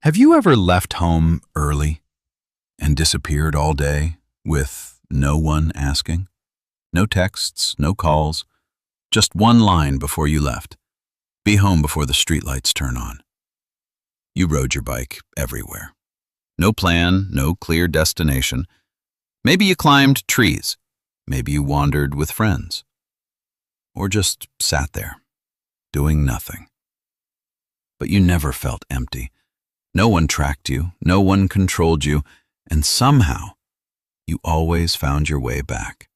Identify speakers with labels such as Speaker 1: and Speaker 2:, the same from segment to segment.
Speaker 1: Have you ever left home early and disappeared all day with no one asking? No texts, no calls, just one line before you left. Be home before the streetlights turn on. You rode your bike everywhere. No plan, no clear destination. Maybe you climbed trees. Maybe you wandered with friends. Or just sat there, doing nothing. But you never felt empty. No one tracked you, no one controlled you, and somehow you always found your way back.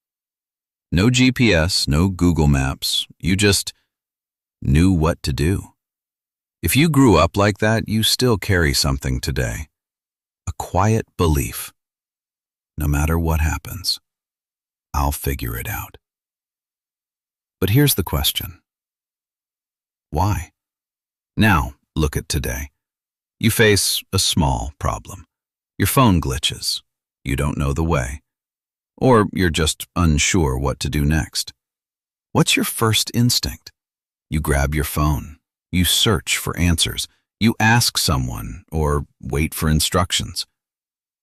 Speaker 1: No GPS, no Google Maps, you just knew what to do. If you grew up like that, you still carry something today. A quiet belief. No matter what happens, I'll figure it out. But here's the question. Why? Now, look at today. You face a small problem. Your phone glitches. You don't know the way. Or you're just unsure what to do next. What's your first instinct? You grab your phone. You search for answers. You ask someone or wait for instructions.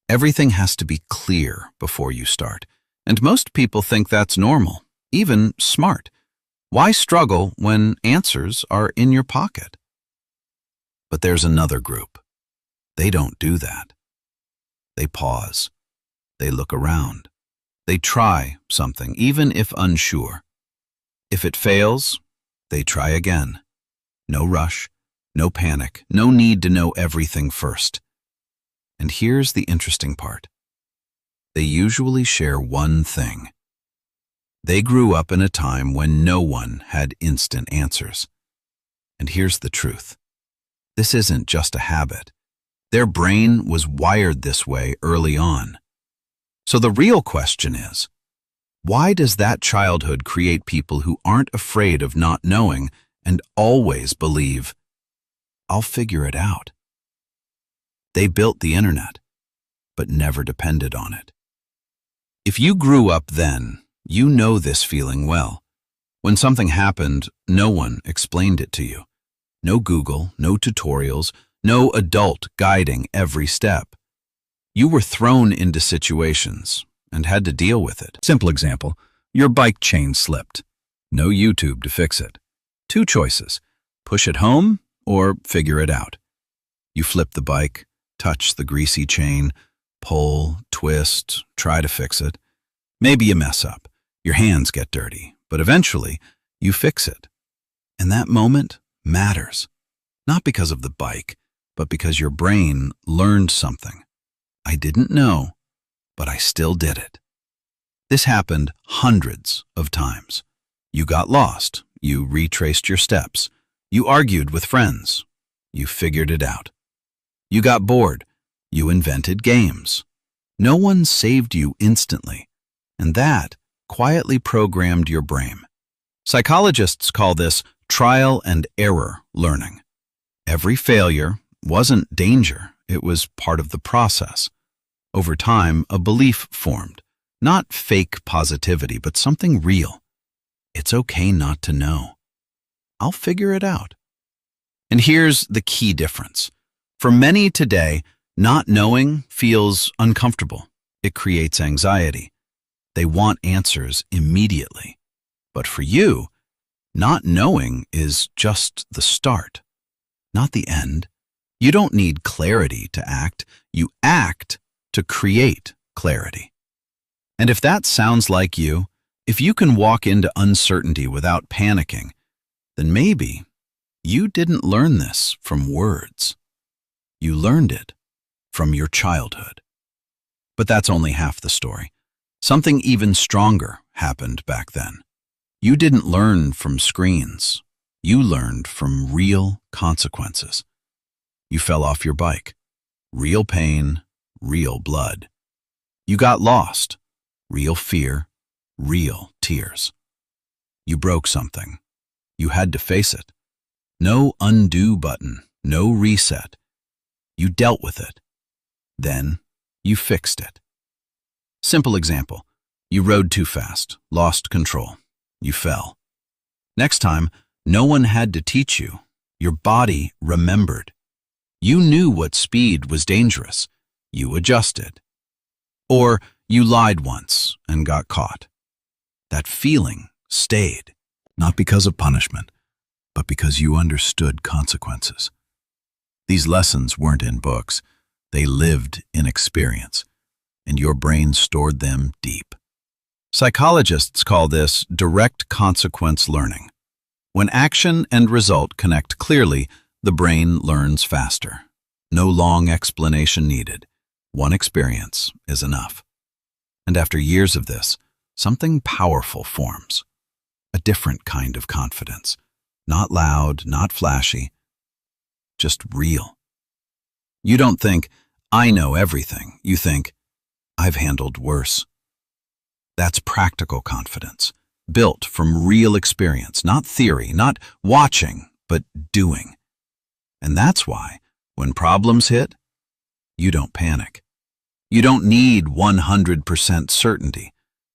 Speaker 1: Everything has to be clear before you start. And most people think that's normal, even smart. Why struggle when answers are in your pocket? But there's another group. They don't do that. They pause. They look around. They try something, even if unsure. If it fails, they try again. No rush, no panic, no need to know everything first. And here's the interesting part. They usually share one thing. They grew up in a time when no one had instant answers. And here's the truth. This isn't just a habit. Their brain was wired this way early on. So the real question is, why does that childhood create people who aren't afraid of not knowing and always believe, I'll figure it out? They built the internet, but never depended on it. If you grew up then, you know this feeling well. When something happened, no one explained it to you. No Google, no tutorials, no adult guiding every step. You were thrown into situations and had to deal with it. Simple example, your bike chain slipped. No YouTube to fix it. Two choices, push it home or figure it out. You flip the bike, touch the greasy chain, pull, twist, try to fix it. Maybe you mess up, your hands get dirty, but eventually you fix it. And that moment matters, not because of the bike, but because your brain learned something. I didn't know, but I still did it. This happened hundreds of times. You got lost, you retraced your steps, you argued with friends, you figured it out. You got bored, you invented games. No one saved you instantly, and that quietly programmed your brain. Psychologists call this trial and error learning. Every failure wasn't danger, it was part of the process. Over time, a belief formed, not fake positivity, but something real. It's okay not to know. I'll figure it out. And here's the key difference. For many today, not knowing feels uncomfortable. It creates anxiety. They want answers immediately. But for you, not knowing is just the start, not the end. You don't need clarity to act. You act to create clarity. And if that sounds like you, if you can walk into uncertainty without panicking, then maybe you didn't learn this from words. You learned it from your childhood. But that's only half the story. Something even stronger happened back then. You didn't learn from screens. You learned from real consequences. You fell off your bike. Real pain, real blood. You got lost. Real fear, real tears. You broke something. You had to face it. No undo button, no reset. You dealt with it. Then you fixed it. Simple example. You rode too fast, lost control. You fell. Next time, no one had to teach you. Your body remembered. You knew what speed was dangerous. You adjusted. Or you lied once and got caught. That feeling stayed, not because of punishment, but because you understood consequences. These lessons weren't in books. They lived in experience, and your brain stored them deep. Psychologists call this direct consequence learning. When action and result connect clearly, the brain learns faster. No long explanation needed. One experience is enough. And after years of this, something powerful forms. A different kind of confidence. Not loud, not flashy, just real. You don't think, I know everything. You think, I've handled worse. That's practical confidence, built from real experience, not theory, not watching, but doing. And that's why, when problems hit, you don't panic. You don't need 100% certainty,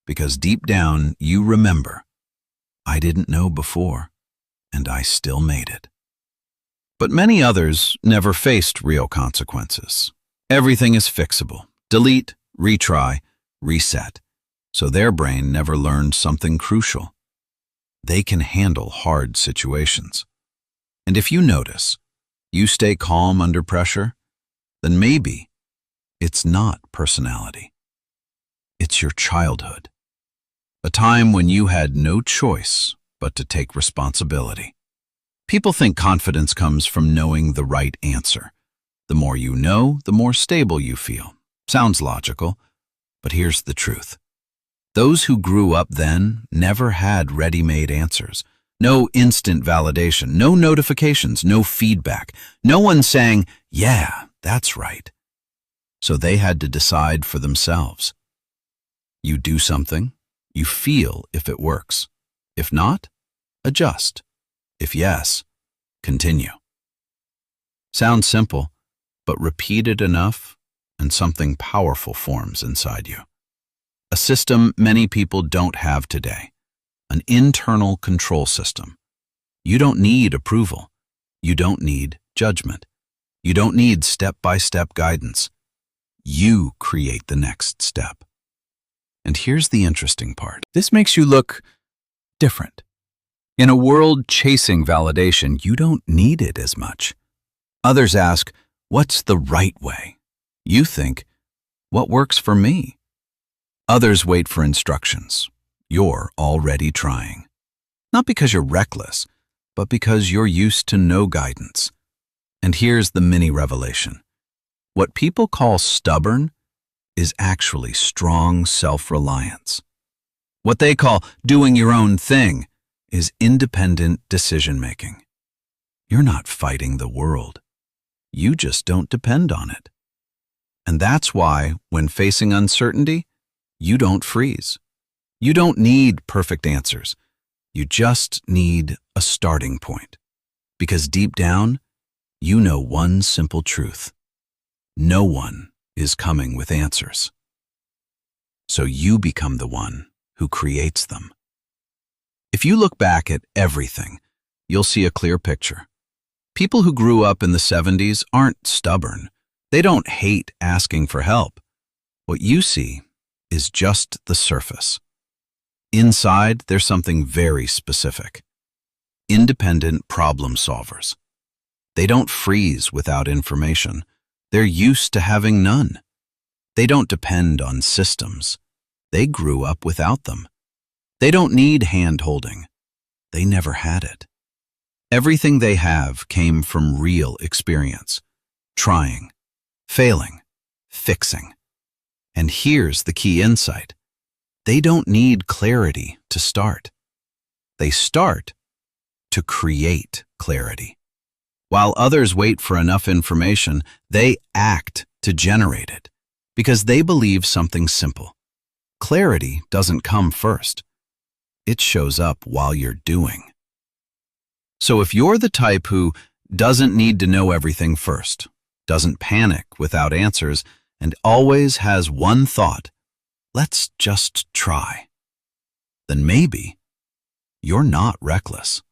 Speaker 1: because deep down you remember, I didn't know before, and I still made it. But many others never faced real consequences. Everything is fixable. Delete, retry, reset. So their brain never learned something crucial. They can handle hard situations. And if you notice, you stay calm under pressure, then maybe it's not personality. It's your childhood. A time when you had no choice but to take responsibility. People think confidence comes from knowing the right answer. The more you know, the more stable you feel. Sounds logical, but here's the truth. Those who grew up then never had ready-made answers. No instant validation, no notifications, no feedback. No one saying, yeah, that's right. So they had to decide for themselves. You do something, you feel if it works. If not, adjust. If yes, continue. Sounds simple, but repeat it enough and something powerful forms inside you. A system many people don't have today. An internal control system. You don't need approval. You don't need judgment. You don't need step-by-step guidance. You create the next step. And here's the interesting part. This makes you look different. In a world chasing validation, you don't need it as much. Others ask, what's the right way? You think, what works for me? Others wait for instructions. You're already trying. Not because you're reckless, but because you're used to no guidance. And here's the mini revelation. What people call stubborn is actually strong self-reliance. What they call doing your own thing is independent decision-making. You're not fighting the world. You just don't depend on it. And that's why, when facing uncertainty, you don't freeze. You don't need perfect answers. You just need a starting point. Because deep down, you know one simple truth. No one is coming with answers. So you become the one who creates them. If you look back at everything, you'll see a clear picture. People who grew up in the 70s aren't stubborn. They don't hate asking for help. What you see is just the surface. Inside, there's something very specific. Independent problem solvers. They don't freeze without information. They're used to having none. They don't depend on systems. They grew up without them. They don't need hand-holding. They never had it. Everything they have came from real experience. Trying, failing, fixing. And here's the key insight. They don't need clarity to start. They start to create clarity. While others wait for enough information, they act to generate it because they believe something simple. Clarity doesn't come first. It shows up while you're doing. So if you're the type who doesn't need to know everything first, doesn't panic without answers, and always has one thought, let's just try, then maybe you're not reckless.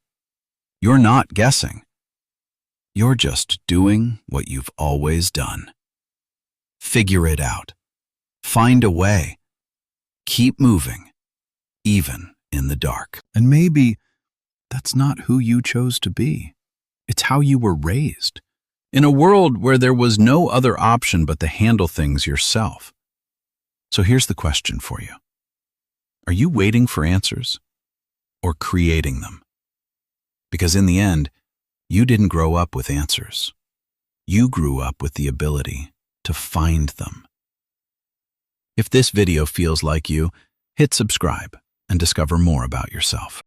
Speaker 1: You're not guessing. You're just doing what you've always done. Figure it out. Find a way. Keep moving, even in the dark. And maybe that's not who you chose to be. It's how you were raised. In a world where there was no other option but to handle things yourself. So here's the question for you. Are you waiting for answers or creating them? Because in the end, you didn't grow up with answers. You grew up with the ability to find them. If this video feels like you, hit subscribe and discover more about yourself.